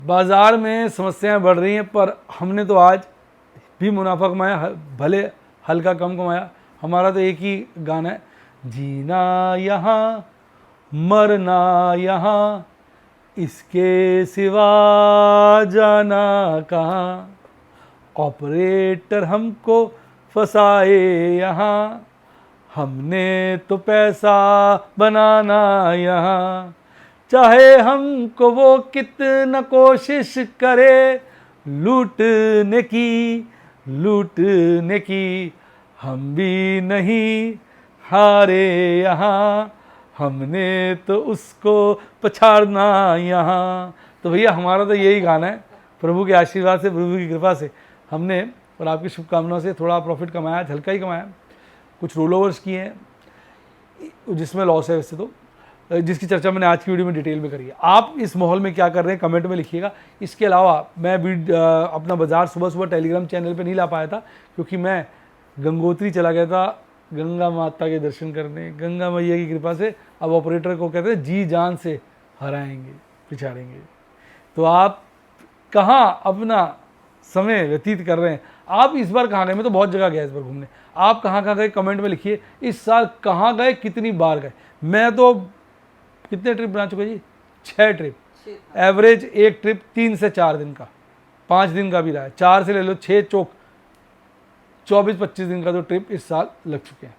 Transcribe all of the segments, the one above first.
बाज़ार में समस्याएं बढ़ रही हैं, पर हमने तो आज भी मुनाफा कमाया, भले हल्का कम कमाया। हमारा तो एक ही गाना है, जीना यहाँ मरना यहाँ, इसके सिवा जाना कहाँ। ऑपरेटर हमको फंसाए यहाँ, हमने तो पैसा बनाना यहाँ। चाहे हमको वो कितना कोशिश करे लूटने की, हम भी नहीं हारे यहाँ, हमने तो उसको पछाड़ना यहाँ। तो भैया हमारा तो यही गाना है। प्रभु के आशीर्वाद से, प्रभु की कृपा से हमने और आपकी शुभकामनाओं से थोड़ा प्रॉफिट कमाया, हल्का ही कमाया। कुछ रोल ओवर्स किए हैं जिसमें लॉस है वैसे तो, जिसकी चर्चा मैंने आज की वीडियो में डिटेल में करी है। आप इस माहौल में क्या कर रहे हैं कमेंट में लिखिएगा। इसके अलावा मैं अपना बाज़ार सुबह सुबह टेलीग्राम चैनल पे नहीं ला पाया था, क्योंकि मैं गंगोत्री चला गया था गंगा माता के दर्शन करने। गंगा मैया की कृपा से अब ऑपरेटर को कहते हैं जी जान से हराएंगे, पिछाड़ेंगे। तो आप कहाँ अपना समय व्यतीत कर रहे हैं? आप इस बार कहाँ गए? मैं तो बहुत जगह गया इस बार घूमने। आप कहाँ कहाँ गए कमेंट में लिखिए। इस साल कहाँ गए, कितनी बार गए? मैं तो कितने ट्रिप बना चुके जी? 6 ट्रिप। एवरेज एक ट्रिप 3 से 4 दिन का, 5 दिन का भी रहा है। 4 से ले लो 6 चौक 24-25 दिन का तो ट्रिप इस साल लग चुके हैं।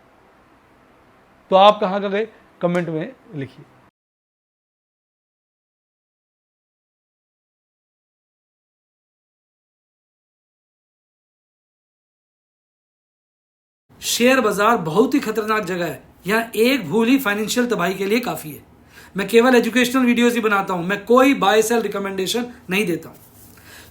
तो आप कहाँ का गए कमेंट में लिखिए। शेयर बाजार बहुत ही खतरनाक जगह है। यहाँ एक भूल ही फाइनेंशियल तबाही के लिए काफी है। मैं केवल एजुकेशनल वीडियोस ही बनाता हूं, मैं कोई बाय सेल रिकमेंडेशन नहीं देता हूं।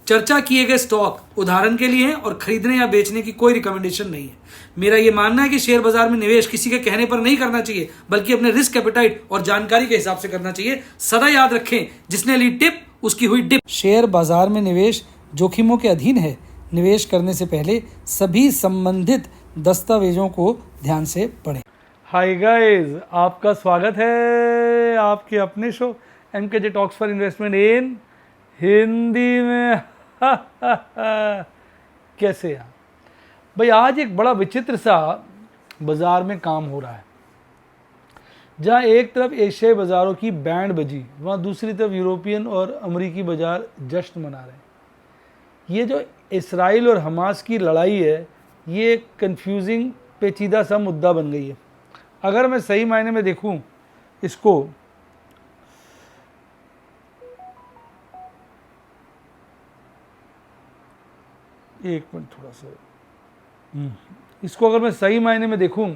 चर्चा किए गए स्टॉक उदाहरण के लिए हैं और खरीदने या बेचने की कोई रिकमेंडेशन नहीं है। मेरा यह मानना है कि शेयर बाजार में निवेश किसी के कहने पर नहीं करना चाहिए, बल्कि अपने रिस्क एपेटाइट और जानकारी के हिसाब से करना चाहिए। सदा याद रखें, जिसने ली टिप उसकी हुई डिप। शेयर बाजार में निवेश जोखिमों के अधीन है। निवेश करने से पहले सभी संबंधित दस्तावेजों को ध्यान से पढ़ें। हाय गाइस, आपका स्वागत है आपके अपने show MKJ talks for investment इन हिंदी में। कैसे हैं भाई? आज एक बड़ा विचित्र सा बाजार में काम हो रहा है। जहाँ एक तरफ एशियाई बाजारों की बैंड बजी, वहाँ दूसरी तरफ यूरोपियन और अमेरिकी बाजार जश्न मना रहे हैं। ये जो इसराइल और हमास की लड़ाई है, ये कंफ्यूजिंग पेचीदा सा मुद्दा बन गई है। अगर मैं सही मायने में देखूं इसको, एक मिनट थोड़ा सा, इसको अगर मैं सही मायने में देखूं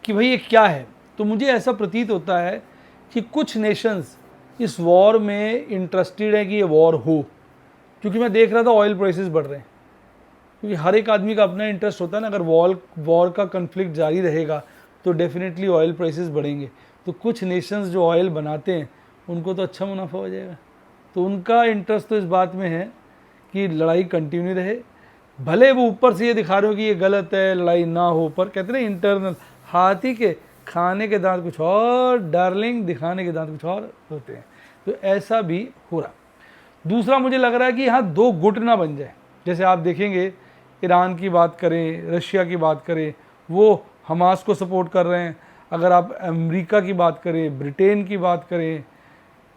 कि भाई ये क्या है, तो मुझे ऐसा प्रतीत होता है कि कुछ नेशंस इस वॉर में इंटरेस्टेड है कि ये वॉर हो। क्योंकि मैं देख रहा था ऑयल प्राइसेस बढ़ रहे हैं, क्योंकि हर एक आदमी का अपना इंटरेस्ट होता है ना। अगर वॉर का कन्फ्लिक्ट जारी रहेगा तो डेफिनेटली ऑयल प्राइसेस बढ़ेंगे। तो कुछ नेशंस जो ऑयल बनाते हैं उनको तो अच्छा मुनाफा हो जाएगा। तो उनका इंटरेस्ट तो इस बात में है कि लड़ाई कंटिन्यू रहे। भले वो ऊपर से ये दिखा रहे हो कि ये गलत है, लड़ाई ना हो, पर कहते हैं इंटरनल, हाथी के खाने के दांत कुछ और, डार्लिंग दिखाने के दांत कुछ और होते हैं। तो ऐसा भी हो रहा। दूसरा मुझे लग रहा है कि यहाँ 2 गुट ना बन जाए। जैसे आप देखेंगे ईरान की बात करें, रशिया की बात करें, वो हमास को सपोर्ट कर रहे हैं। अगर आप अमेरिका की बात करें, ब्रिटेन की बात करें,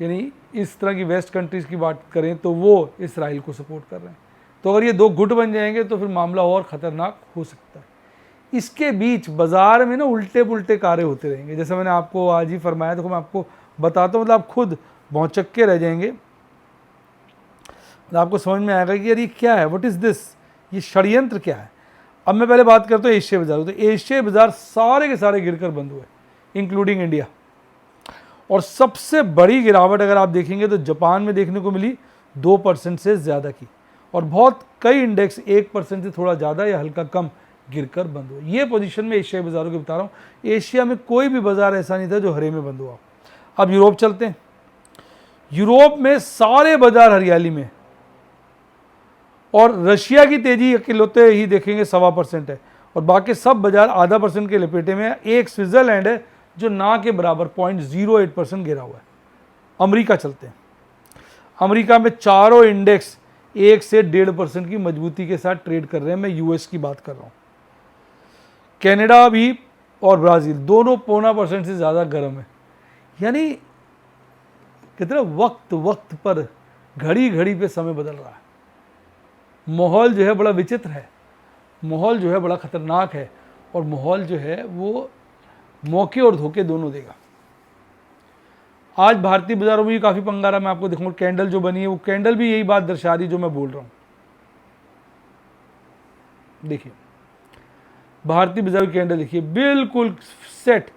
यानी इस तरह की वेस्ट कंट्रीज़ की बात करें, तो वो इसराइल को सपोर्ट कर रहे हैं। तो अगर ये 2 गुट बन जाएंगे तो फिर मामला और ख़तरनाक हो सकता है। इसके बीच बाज़ार में ना उल्टे पुल्टे कार्य होते रहेंगे। जैसे मैंने आपको आज ही फरमाया, देखो मैं आपको बताता हूँ, मतलब आप खुद भौचक्के रह जाएंगे। आपको समझ में आएगा कि यार ये क्या है, व्हाट इज़ दिस, ये षड्यंत्र क्या है। अब मैं पहले बात करता हूँ एशियाई बाजार। तो एशियाई बाजार सारे के सारे गिरकर बंद हुए, इंक्लूडिंग इंडिया। और सबसे बड़ी गिरावट अगर आप देखेंगे तो जापान में देखने को मिली 2% से ज़्यादा की, और बहुत कई इंडेक्स 1% से थोड़ा ज़्यादा या हल्का कम गिरकर बंद हुए। ये पोजीशन में एशियाई बाजारों की बता रहा हूँ। एशिया में कोई भी बाजार ऐसा नहीं था जो हरे में बंद हुआ। अब यूरोप चलते हैं। यूरोप में सारे बाजार हरियाली में, और रशिया की तेजी अकेलोते ही देखेंगे 1.25% है, और बाकी सब बाजार 0.5% के लपेटे में है। एक स्विट्जरलैंड है जो ना के बराबर 0.08% गिरा हुआ है। अमेरिका चलते हैं। अमेरिका में चारों इंडेक्स 1 से 1.5% की मजबूती के साथ ट्रेड कर रहे हैं। मैं यूएस की बात कर रहा हूँ। कनाडा भी और ब्राज़ील दोनों 0.25% से ज़्यादा गर्म है। यानी कितना वक्त वक्त पर, घड़ी घड़ी पे समय बदल रहा है। माहौल जो है बड़ा विचित्र है, माहौल जो है बड़ा खतरनाक है, और माहौल जो है वो मौके और धोखे दोनों देगा। आज भारतीय बाजारों में भी काफ़ी पंगा रहा। मैं आपको दिखाऊंगा कैंडल जो बनी है, वो कैंडल भी यही बात दर्शा रही जो मैं बोल रहा हूँ। देखिए भारतीय बाजार की कैंडल देखिए, बिल्कुल सेट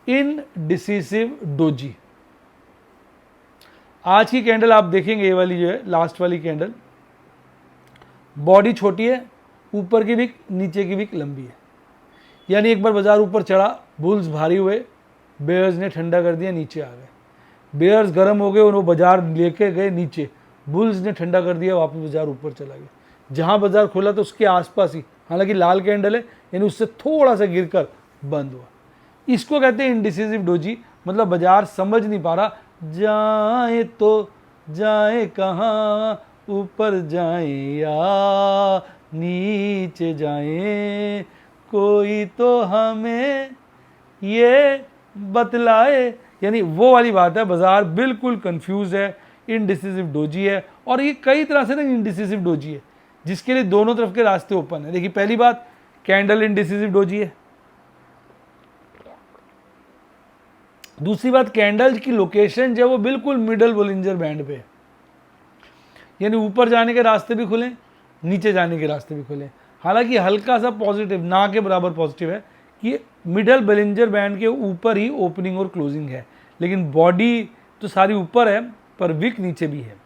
इन डिसिसिव डोजी। आज की कैंडल आप देखेंगे, ये वाली जो है लास्ट वाली कैंडल, बॉडी छोटी है, ऊपर की विक नीचे की विक लंबी है। यानी एक बार बाजार ऊपर चढ़ा, बुल्स भारी हुए, बेयर्स ने ठंडा कर दिया, नीचे आ गए। बेयर्स गर्म हो गए और वो बाजार लेके गए नीचे, बुल्स ने ठंडा कर दिया, वापस बाजार ऊपर चला गया। जहां बाजार खुला तो उसके आसपास ही, हालांकि लाल कैंडल है, यानी उससे थोड़ा सा गिरकर बंद हुआ। इसको कहते हैं इंडिसिसिव डोजी। मतलब बाजार समझ नहीं पा रहा, जाए तो जाए कहाँ, ऊपर जाए या नीचे जाए, कोई तो हमें ये बतलाए। यानी वो वाली बात है, बाजार बिल्कुल कंफ्यूज है, इनडिसिसिव डोजी है। और ये कई तरह से ना इनडिसिसिव डोजी है, जिसके लिए दोनों तरफ के रास्ते ओपन है। देखिए पहली बात, कैंडल इनडिसिसिव डोजी है। दूसरी बात, कैंडल की लोकेशन जो है वो बिल्कुल मिडल बोलिंजर बैंड पे है। यानी ऊपर जाने के रास्ते भी खुले, नीचे जाने के रास्ते भी खुले। हालांकि हल्का सा पॉजिटिव, ना के बराबर पॉजिटिव है कि मिडल बोलिंजर बैंड के ऊपर ही ओपनिंग और क्लोजिंग है, लेकिन बॉडी तो सारी ऊपर है पर विक नीचे भी है।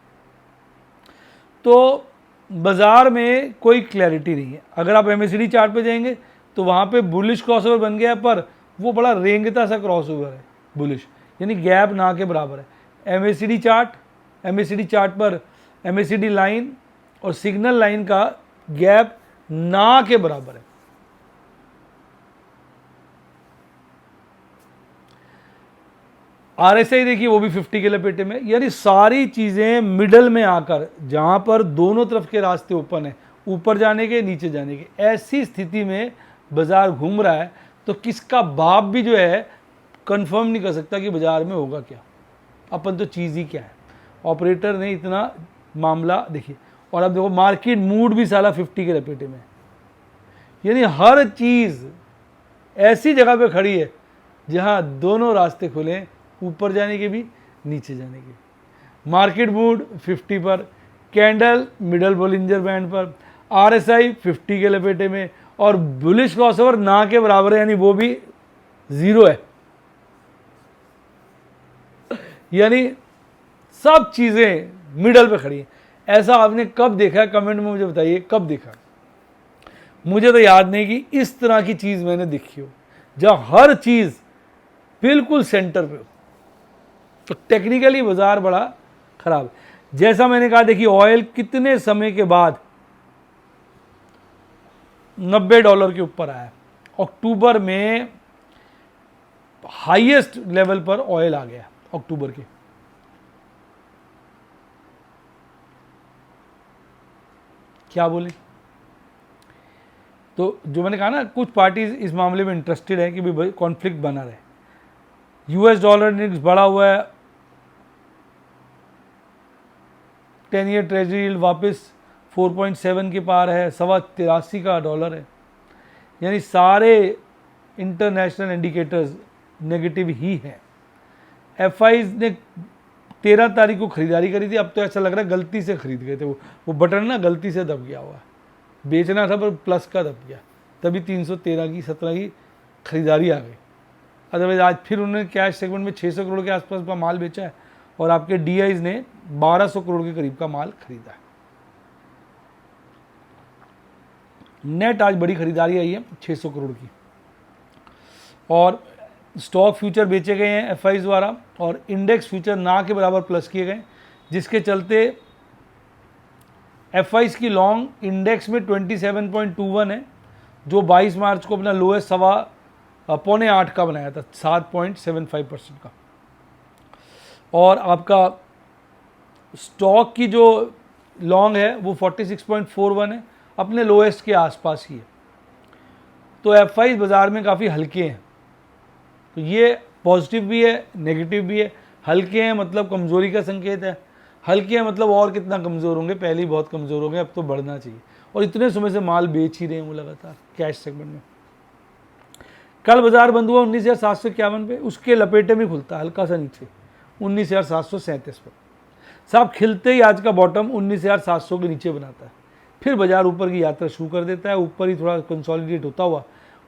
तो बाजार में कोई क्लैरिटी नहीं है। अगर आप MACD चार्ट पे जाएंगे तो वहाँ पे बुलिश क्रॉसओवर बन गया है, पर वो बड़ा रेंगता सा क्रॉसओवर है, बुलिश, यानी गैप ना के बराबर है। MACD चार्ट पर MACD लाइन और सिग्नल लाइन का गैप ना के बराबर है। RSI देखिए, वो भी 50 के लपेटे में। यानी सारी चीजें मिडल में आकर, जहां पर दोनों तरफ के रास्ते ओपन है, ऊपर जाने के नीचे जाने के, ऐसी स्थिति में बाजार घूम रहा है। तो किसका बाप भी जो है कंफर्म नहीं कर सकता कि बाजार में होगा क्या। अपन तो चीज़ ही क्या है, ऑपरेटर ने इतना मामला देखिए। और अब देखो मार्केट मूड भी साला 50 के लपेटे में, यानी हर चीज़ ऐसी जगह पे खड़ी है जहां दोनों रास्ते खुले, ऊपर जाने के भी नीचे जाने के। मार्केट मूड 50 पर, कैंडल मिडल बोलिंजर बैंड पर, RSI 50 के लपेटे में, और बुलिश क्रॉसओवर ना के बराबर है, यानी वो भी 0 है। यानी सब चीजें मिडल पे खड़ी है। ऐसा आपने कब देखा है? कमेंट में मुझे बताइए, कब देखा। मुझे तो याद नहीं कि इस तरह की चीज मैंने देखी हो, जहां हर चीज बिल्कुल सेंटर पे हो। तो टेक्निकली बाजार बड़ा खराब है। जैसा मैंने कहा, देखिए ऑयल कितने समय के बाद $90 के ऊपर आया। अक्टूबर में हाईएस्ट लेवल पर ऑयल आ गया अक्टूबर के। क्या बोले? तो जो मैंने कहा ना, कुछ पार्टीज इस मामले में इंटरेस्टेड है कि भाई कॉन्फ्लिक्ट बना रहे। US डॉलर इंडेक्स बढ़ा हुआ है, 10 ईयर ट्रेजरी यील्ड वापस 4.7 के पार है, $83 का डॉलर है। यानी सारे इंटरनेशनल इंडिकेटर्स नेगेटिव ही हैं। FIs ने 13 तारीख को खरीदारी करी थी। अब तो ऐसा लग रहा है गलती से खरीद गए थे, वो बटन ना गलती से दब गया हुआ है। बेचना था पर प्लस का दब गया, तभी 313 की 17 की खरीदारी आ गई। अदरवाइज आज फिर उन्होंने कैश सेगमेंट में 600 करोड़ के आसपास का माल बेचा है, और आपके DIs ने 1200 करोड़ के करीब का माल खरीदा है। नेट आज बड़ी खरीदारी आई है 600 करोड़ की। और स्टॉक फ्यूचर बेचे गए हैं FIs द्वारा, और इंडेक्स फ्यूचर ना के बराबर प्लस किए गए, जिसके चलते FIs की लॉन्ग इंडेक्स में 27.21 है, जो 22 मार्च को अपना लोएस्ट 7.8 का बनाया था, 7.75% का। और आपका स्टॉक की जो लॉन्ग है वो 46.41 है, अपने लोएस्ट के आसपास ही है। तो एफ बाज़ार में काफ़ी हल्के हैं, तो ये पॉजिटिव भी है नेगेटिव भी है। हल्के हैं मतलब कमज़ोरी का संकेत है, हल्के हैं मतलब और कितना कमज़ोर होंगे, पहले ही बहुत कमज़ोर होंगे, अब तो बढ़ना चाहिए। और इतने समय से माल बेच ही रहे हैं वो लगातार कैश सेगमेंट में। कल बाजार बंद हुआ 19,751 पे, उसके लपेटे में खुलता हल्का सा नीचे 19,737 पर। साहब खिलते ही आज का बॉटम 19,700 के नीचे बनाता है, फिर बाजार ऊपर की यात्रा शुरू कर देता है, ऊपर ही थोड़ा कंसोलिडेट होता हुआ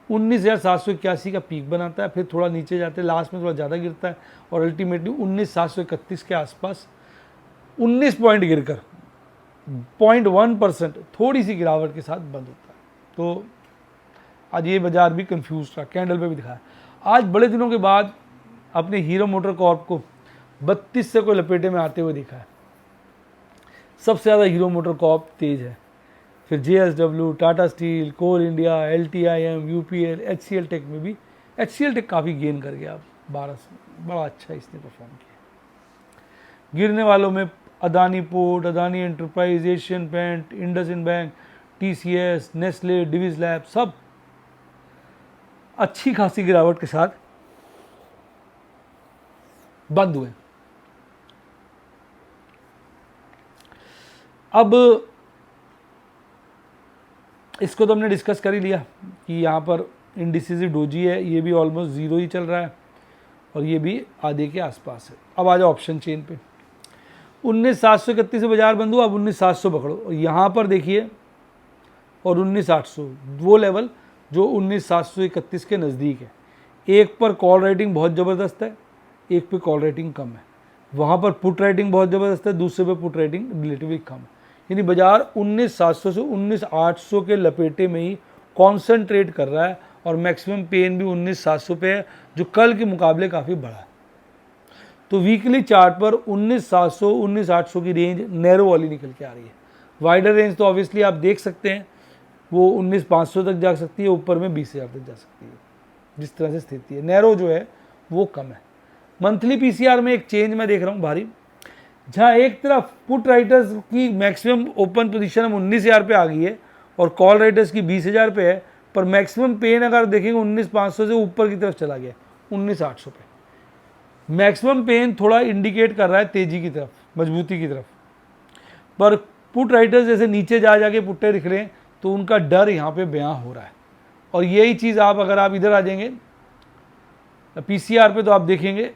19,781 का पीक बनाता है, फिर थोड़ा नीचे जाते हैं, लास्ट में थोड़ा ज़्यादा गिरता है और अल्टीमेटली 19,731 के आसपास 19 पॉइंट गिरकर 0.1% थोड़ी सी गिरावट के साथ बंद होता है। तो आज ये बाजार भी कंफ्यूज था, कैंडल पे भी दिखाया। आज बड़े दिनों के बाद अपने हीरो मोटर कॉर्प को 32 से कोई लपेटे में आते हुए दिखा है। सबसे ज़्यादा हीरो मोटर कॉर्प तेज है, फिर JSW, Tata steel, coal India, LTIM, UPL, HCL tech में भी HCL टेक काफ़ी गेन कर गया 12 से, बड़ा अच्छा इसने परफॉर्म किया। गिरने वालों में Adani port, Adani enterprise, Asian paint, IndusInd bank, TCS, Nestle, Divi's lab सब अच्छी खासी गिरावट के साथ बंद हुए। अब इसको तो हमने डिस्कस कर ही लिया कि यहाँ पर इंडिसेस डोजी है, ये भी ऑलमोस्ट ज़ीरो ही चल रहा है और ये भी आधे के आसपास है। अब आ जाओ ऑप्शन चेन पे, 19,731 से बाजार बंद हुआ, अब 19,700 पकड़ो और यहाँ पर देखिए और 19,800 वो लेवल जो 19,731 के नज़दीक है। एक पर कॉल रेटिंग बहुत ज़बरदस्त है, एक पे कॉल रेटिंग कम है, वहाँ पर पुट रेटिंग बहुत ज़बरदस्त है, दूसरे पे पुट रेटिंग रिलेटिवली कम है। यानी बाजार 19,700 से 19,800 के लपेटे में ही कॉन्सेंट्रेट कर रहा है और मैक्सिमम पेन भी 19,700 पे है, जो कल के मुकाबले काफ़ी बड़ा है। तो वीकली चार्ट पर 19,700 19,800 की रेंज नैरो वाली निकल के आ रही है। वाइडर रेंज तो ऑब्वियसली आप देख सकते हैं वो 19,500 तक जा सकती है, ऊपर में 20,000 तक जा सकती है, जिस तरह से स्थिति है। नैरो जो है वो कम है। मंथली PCR में एक चेंज मैं देख रहा हूँ भारी, जहाँ एक तरफ पुट राइटर्स की मैक्सिमम ओपन पोजीशन हम 19,000 पे आ गई है और कॉल राइटर्स की 20,000 पे है, पर मैक्सिमम पेन अगर देखेंगे 19,500 से ऊपर की तरफ चला गया 19,800 पे। मैक्सिमम पेन थोड़ा इंडिकेट कर रहा है तेजी की तरफ, मजबूती की तरफ, पर पुट राइटर्स जैसे नीचे जा जाके पुट्टे दिख रहे हैं तो उनका डर यहाँ पे बयां हो रहा है। और यही चीज़ आप अगर आप इधर आ जाएंगे PCR पे तो आप देखेंगे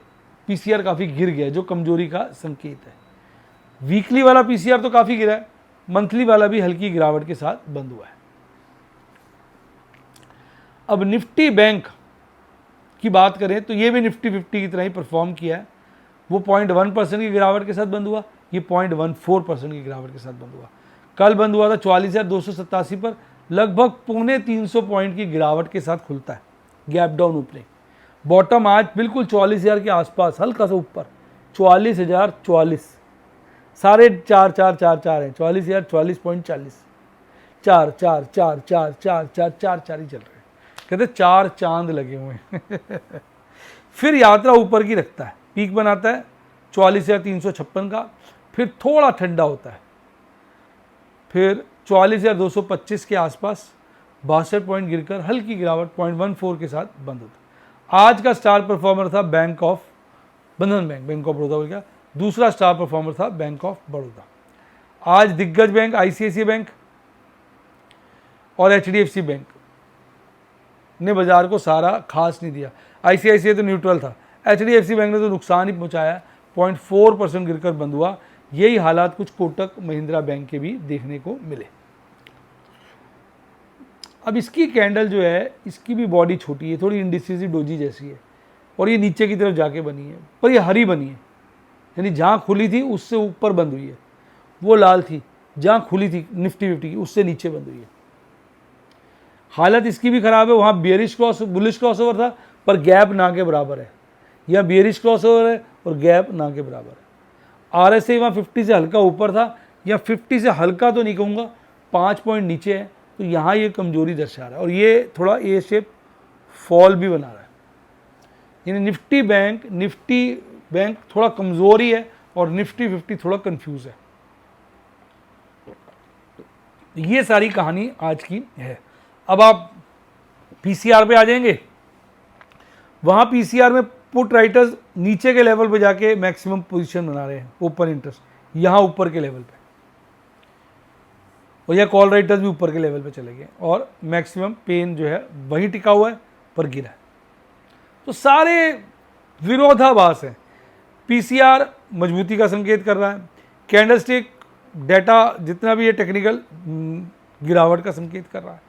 PCR काफ़ी गिर गया है, जो कमजोरी का संकेत है। वीकली वाला PCR तो काफ़ी गिरा है, मंथली वाला भी हल्की गिरावट के साथ बंद हुआ है। अब निफ्टी बैंक की बात करें तो ये भी निफ्टी 50 की तरह ही परफॉर्म किया है। वो 0.1% की गिरावट के साथ बंद हुआ, ये 0.14% की गिरावट के साथ बंद हुआ। कल बंद हुआ था 44,287 पर, लगभग 350 पॉइंट की गिरावट के साथ खुलता है, गैप डाउन ओपनिंग। बॉटम आज बिल्कुल 44,000 के आसपास, हल्का सा ऊपर 44,044, सारे 4,4,4,4 है, 44,000 44.40, 4,4,4,4,4,4,4 ही चल रहे हैं। कहते 4 चांद लगे हुए हैं। फिर यात्रा ऊपर की रखता है, पीक बनाता है 44,356 का, फिर थोड़ा ठंडा होता है, फिर 44,225 के आसपास 62 पॉइंट गिरकर हल्की गिरावट 0.14 के साथ बंद होता है। आज का स्टार परफॉर्मर था बैंक ऑफ बंधन बैंक, बैंक ऑफ बड़ौदा बोल गया। दूसरा स्टार परफॉर्मर था बैंक ऑफ बड़ौदा। आज दिग्गज बैंक ICICI बैंक और HDFC बैंक ने बाजार को सारा खास नहीं दिया। ICICI तो न्यूट्रल था, HDFC बैंक ने तो नुकसान ही पहुंचाया, 0.4% गिरकर बंद हुआ। यही हालात कुछ कोटक महिंद्रा बैंक के भी देखने को मिले। अब इसकी कैंडल जो है, इसकी भी बॉडी छोटी है, थोड़ी इंडिसेस डोजी जैसी है और ये नीचे की तरफ जाके बनी है, पर ये हरी बनी है, यानी जहाँ खुली थी उससे ऊपर बंद हुई है। वो लाल थी, जहाँ खुली थी निफ्टी 50 की उससे नीचे बंद हुई है। हालत इसकी भी खराब है, वहाँ बियरिश क्रॉस बुलिश क्रॉसओवर था पर गैप ना के बराबर है, यहाँ बियरिश क्रॉसओवर है और गैप ना के बराबर है। RSI वहाँ 50 से हल्का ऊपर था, या 50 से हल्का तो नहीं कहूँगा, 5 पॉइंट नीचे है, तो यहाँ ये कमजोरी दर्शा रहा है और ये थोड़ा ए शेप फॉल भी बना रहा है। यानी निफ्टी बैंक थोड़ा कमज़ोर ही है, और निफ्टी 50 थोड़ा कंफ्यूज है। ये सारी कहानी आज की है। अब आप पीसीआर पे आ जाएंगे। वहां पीसीआर में पुट राइटर्स नीचे के लेवल पे जाके मैक्सिमम पोजीशन बना रहे हैं, ओपन इंटरेस्ट यहां ऊपर के लेवल पे, और यह कॉल राइटर्स भी ऊपर के लेवल पे चले गए और मैक्सिमम पेन जो है वहीं टिका हुआ है पर गिरा है। तो सारे विरोधाभास है। पीसीआर मजबूती का संकेत कर रहा है, कैंडलस्टिक डेटा जितना भी है टेक्निकल गिरावट का संकेत कर रहा है।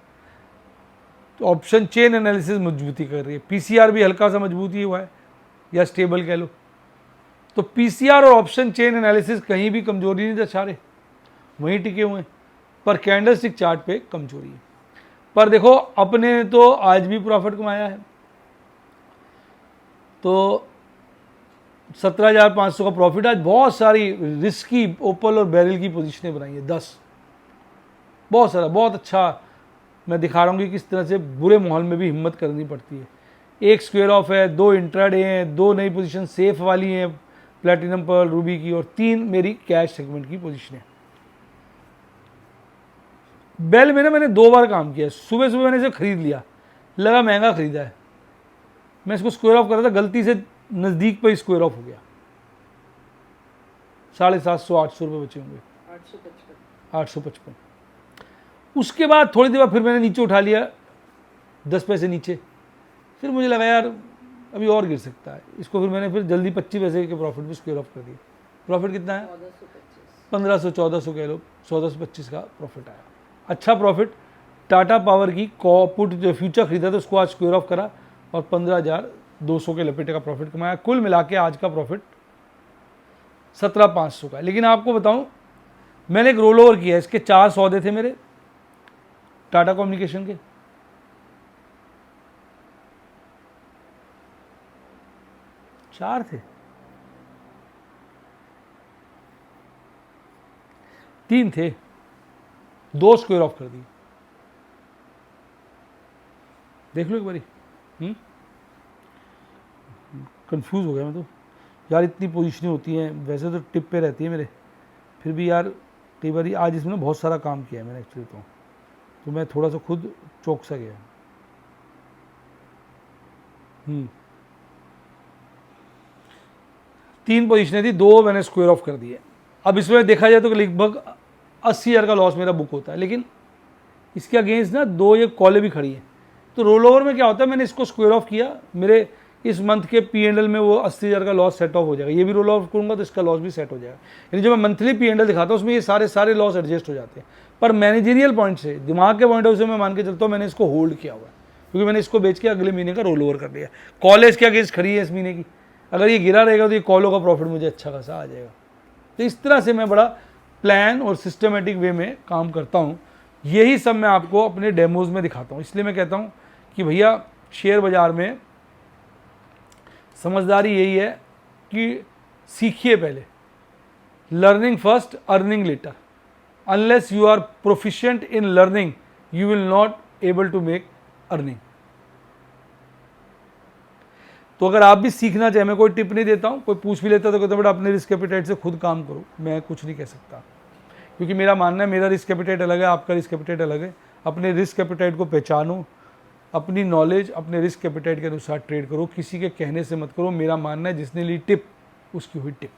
तो ऑप्शन चेन एनालिसिस मजबूती कर रही है, पीसीआर भी हल्का सा मजबूती हुआ है या स्टेबल कह लो। तो पीसीआर और ऑप्शन चेन एनालिसिस कहीं भी कमजोरी नहीं दर्शा रहे, वहीं टिके हुए हैं, पर कैंडलस्टिक चार्ट पे कमजोरी है। पर देखो अपने ने तो आज भी प्रॉफिट कमाया है, तो 17,500 का प्रॉफिट। आज बहुत सारी रिस्की ओपल और बैरल की पोजीशनें बनाई है, 10 बहुत सारा, बहुत अच्छा। मैं दिखा रहा हूँ कि किस तरह से बुरे माहौल में भी हिम्मत करनी पड़ती है। एक स्क्वायर ऑफ है, 2 इंट्राडे हैं, 2 नई पोजीशन सेफ वाली हैं प्लैटिनम पर्ल रूबी की, और 3 मेरी कैश सेगमेंट की पोजीशन है। बेल में ना मैंने 2 बार काम किया। सुबह सुबह मैंने इसे खरीद लिया, लगा महंगा खरीदा है, मैं इसको स्क्वायर ऑफ कर रहा था, गलती से नज़दीक पर स्क्वायर ऑफ हो गया, 750-800 रुपये बचे होंगे, 855। उसके बाद थोड़ी देर बाद फिर मैंने नीचे उठा लिया 10 पैसे नीचे, फिर मुझे लगा यार अभी और गिर सकता है इसको, फिर मैंने फिर जल्दी 25 पैसे के प्रॉफिट में स्क्वायर ऑफ कर दिया। प्रॉफिट कितना है? 1500-1400 कह लो, 1425 का प्रॉफिट आया, अच्छा प्रॉफिट। टाटा पावर की पुट जो फ्यूचर खरीदा था उसको आज स्क्वायर ऑफ करा और 15,200 के लपेटे का प्रॉफिट कमाया। कुल मिला के आज का प्रॉफिट 17,500 का है। लेकिन आपको बताऊं, मैंने एक रोल ओवर किया, इसके 4 सौदे थे मेरे टाटा कम्युनिकेशन के, चार थे, 3 थे, 2 स्क्वायर ऑफ कर दिए। देख लो एक बारी, कंफ्यूज हो गया मैं तो यार, इतनी पोजीशनें होती हैं, वैसे तो टिप पे रहती है मेरे, फिर भी यार कई बार आज इसमें ना बहुत सारा काम किया है मैंने एक्चुअली, तो मैं थोड़ा सा खुद चौंक सा गया। 3 पोजीशनें थी, 2 मैंने स्क्वायर ऑफ कर दिए। अब इसमें देखा जाए तो लगभग 80,000 का लॉस मेरा बुक होता है, लेकिन इसके अगेंस्ट ना 2 ये कॉलें भी खड़ी हैं। तो रोल ओवर में क्या होता है, मैंने इसको स्क्वायर ऑफ किया, मेरे इस मंथ के P&L में वो 80,000 का लॉस सेट ऑफ हो जाएगा। ये भी रोल ऑफ करूंगा तो इसका लॉस भी सेट हो जाएगा। यानी जो मैं मंथली P&L दिखाता हूँ उसमें ये सारे लॉस एडजस्ट हो जाते हैं। पर मैनेजरियल पॉइंट से, दिमाग के पॉइंट ऑफ से मैं मान के चलता हूँ मैंने इसको होल्ड किया हुआ है, क्योंकि मैंने इसको बेच के अगले महीने का रोल ओवर कर दिया। कॉलेज के अगेंस्ट खड़ी है इस महीने की, अगर ये गिरा रहेगा तो ये कॉलों का प्रॉफिट मुझे अच्छा खासा आ जाएगा। तो इस तरह से मैं बड़ा प्लान और सिस्टमेटिक वे में काम करता हूँ। यही सब मैं आपको अपने डेमोज में दिखाता हूँ। इसलिए मैं कहता हूँ कि भैया शेयर बाज़ार में समझदारी यही है कि सीखिए पहले, learning first earning later. Unless you are proficient in learning you will not able to make earning. तो अगर आप भी सीखना चाहे, मैं कोई टिप नहीं देता हूँ, कोई पूछ भी लेता तो कहता बेटा अपने रिस्क कैपिटाइट से खुद काम करो, मैं कुछ नहीं कह सकता, क्योंकि मेरा मानना है मेरा रिस्क कैपिटाइट अलग है, आपका रिस्क कैपिटाइट अलग है। अपने रिस्क कैपिटाइट को पहचानो, अपनी नॉलेज अपने रिस्क कैपिटाइट के अनुसार ट्रेड करो, किसी के कहने से मत करो। मेरा मानना है जिसने ली टिप उसकी हुई टिप।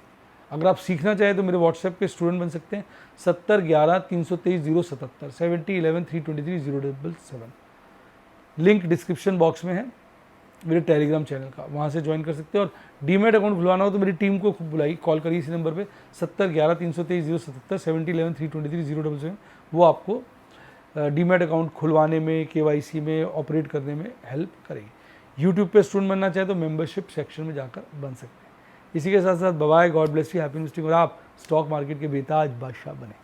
अगर आप सीखना चाहें तो मेरे व्हाट्सएप के स्टूडेंट बन सकते हैं, 7011-323-077 7011-323-077। लिंक डिस्क्रिप्शन बॉक्स में है मेरे टेलीग्राम चैनल का, वहाँ से ज्वाइन कर सकते हैं। और डीमेट अकाउंट खुलवाना हो तो मेरी टीम को बुलाई, कॉल करिए इसी नंबर पे 7011-323-077 7011-323-077। वो आपको डीमेट अकाउंट खुलवाने में, KYC में, ऑपरेट करने में हेल्प करेगी। यूट्यूब पे स्टूडेंट बनना चाहे तो मेंबरशिप सेक्शन में जाकर बन सकते हैं। इसी के साथ साथ bye, God bless you, happy investing, और आप स्टॉक मार्केट के बेताज बादशाह बने।